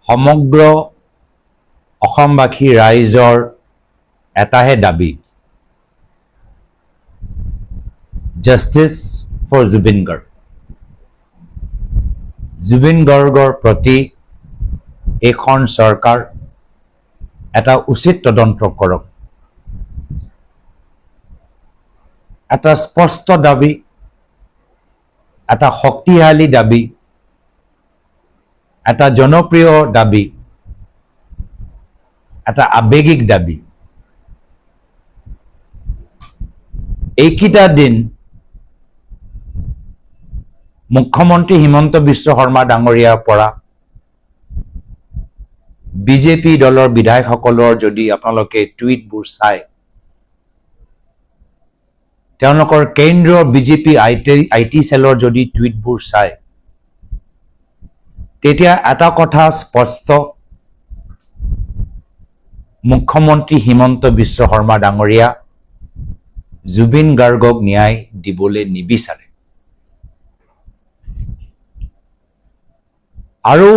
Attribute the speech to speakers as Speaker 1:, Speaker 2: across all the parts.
Speaker 1: সমগ্ৰ অসমবাসী ৰাইজৰ এটাহে দাবী, জাষ্টিছ ফৰ জুবিন গাৰ্গ। জুবিন গাৰ্গৰ প্ৰতি এইখন চৰকাৰ এটা উচিত তদন্ত কৰক। এটা স্পষ্ট দাবী, এটা শক্তিশালী দাবী, এটা জনপ্ৰিয় দাবী, এটা আৱেগিক দাবী। এইকেইটা দিন মুখ্যমন্ত্ৰী হিমন্ত বিশ্ব শৰ্মা ডাঙৰীয়াৰ পৰা বিজেপি দলৰ বিধায়কসকলৰ যদি আপোনালোকে টুইটবোৰ চায়, তেওঁলোকৰ কেন্দ্ৰীয় বিজেপি আইটি সেলৰ যদি টুইটবোৰ চায়, তেতিয়া এটা কথা স্পষ্ট, মুখ্যমন্ত্ৰী হিমন্ত বিশ্ব শৰ্মা ডাঙৰীয়া জুবিন গাৰ্গক ন্যায় দিবলৈ নিবিচাৰে। আৰু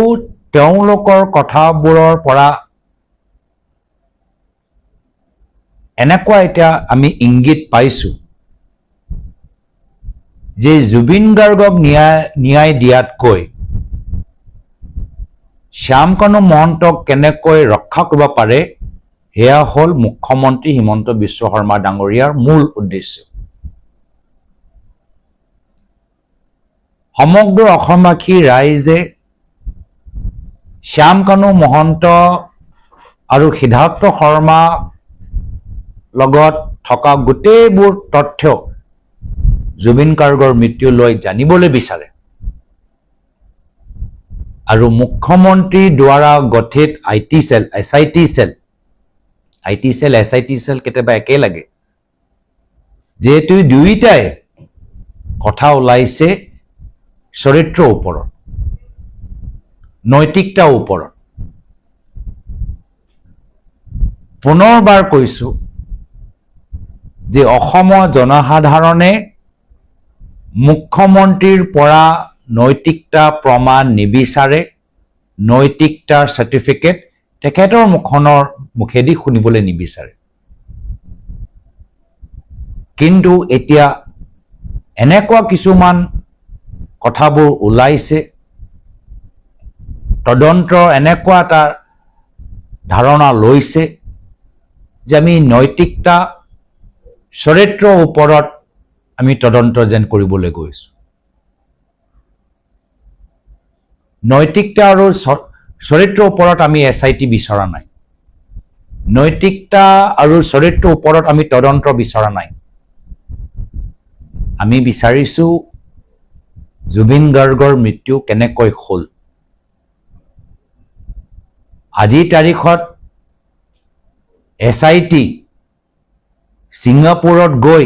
Speaker 1: তেওঁলোকৰ কথাবোৰৰ পৰা এনেকুৱা এতিয়া আমি ইংগিত পাইছো যে জুবিন গাৰ্গক ন্যায় দিয়াতকৈ শ্যামকানু মহন্তক কেনেকৈ ৰক্ষা কৰিব পাৰে সেয়া হ'ল মুখ্যমন্ত্ৰী হিমন্ত বিশ্ব শৰ্মা ডাঙৰীয়াৰ মূল উদ্দেশ্য। সমগ্ৰ অসমবাসী ৰাইজে শ্যামকানু মহন্ত আৰু সিদ্ধাৰ্থ শৰ্মা লগত থকা গোটেইবোৰ তথ্য জুবিন গাৰ্গৰ মৃত্যুলৈ জানিবলৈ বিচাৰে। আৰু মুখ্যমন্ত্ৰীৰ দ্বাৰা গঠিত আইটি সেল কেতিয়াবা একে লাগে, যিহেতু দুয়োটাই কথা ওলাইছে চৰিত্ৰৰ ওপৰত, নৈতিকতাৰ ওপৰত। পুনৰবাৰ কৈছো যে অসমৰ জনসাধাৰণে মুখ্যমন্ত্ৰীৰ পৰা নৈতিকতা প্ৰমাণ নিবিচাৰে, নৈতিকতাৰ চাৰ্টিফিকেট তেখেতৰ মুখেদি শুনিবলৈ নিবিচাৰে। কিন্তু এতিয়া এনেকুৱা কিছুমান কথাবোৰ ওলাইছে, তদন্ত এনেকুৱা এটা ধাৰণা লৈছে যে আমি নৈতিকতা চৰিত্ৰৰ ওপৰত আমি তদন্ত যেন কৰিবলৈ গৈছো। নৈতিকতা আৰু চৰিত্ৰৰ ওপৰত আমি SIT বিচৰা নাই, নৈতিকতা আৰু চৰিত্ৰৰ ওপৰত আমি তদন্ত বিচৰা নাই। আমি বিচাৰিছো জুবিন গাৰ্গৰ মৃত্যু কেনেকৈ হ'ল। আজিৰ তাৰিখত SIT ছিংগাপুৰত গৈ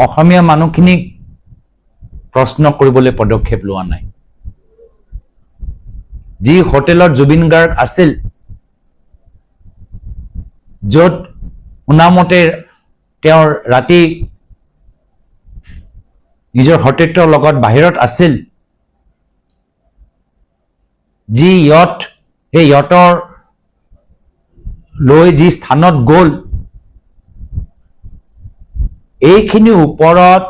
Speaker 1: অসমীয়া মানুহখিনিক প্ৰশ্ন কৰিবলৈ পদক্ষেপ লোৱা নাই। যি হোটেলত জুবিন গাৰ্গ আছিল, য'ত শুনামতে তেওঁৰ ৰাতি নিজৰ সতীৰ্থৰ লগত বাহিৰত আছিল, যি ইয়ট, সেই ইয়টৰ লৈ যি স্থানত গ'ল, এইখিনিৰ ওপৰত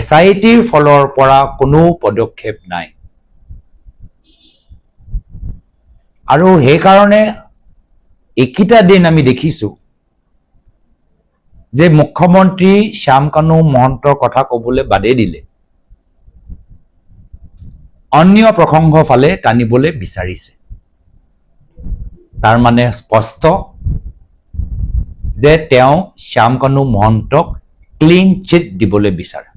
Speaker 1: SITৰ ফালৰ পৰা কোনো পদক্ষেপ নাই। আৰু সেইকাৰণে এইকেইটা দিন আমি দেখিছো যে মুখ্যমন্ত্ৰী শ্যামকানু মহন্তৰ কথা ক'বলৈ বাদেই দিলে, অন্য প্ৰসংগৰ ফালে টানিবলৈ বিচাৰিছে। তাৰ মানে স্পষ্ট যে তেওঁ শ্যামকানু মহন্তক ক্লিন চিট দিবলৈ বিচাৰে।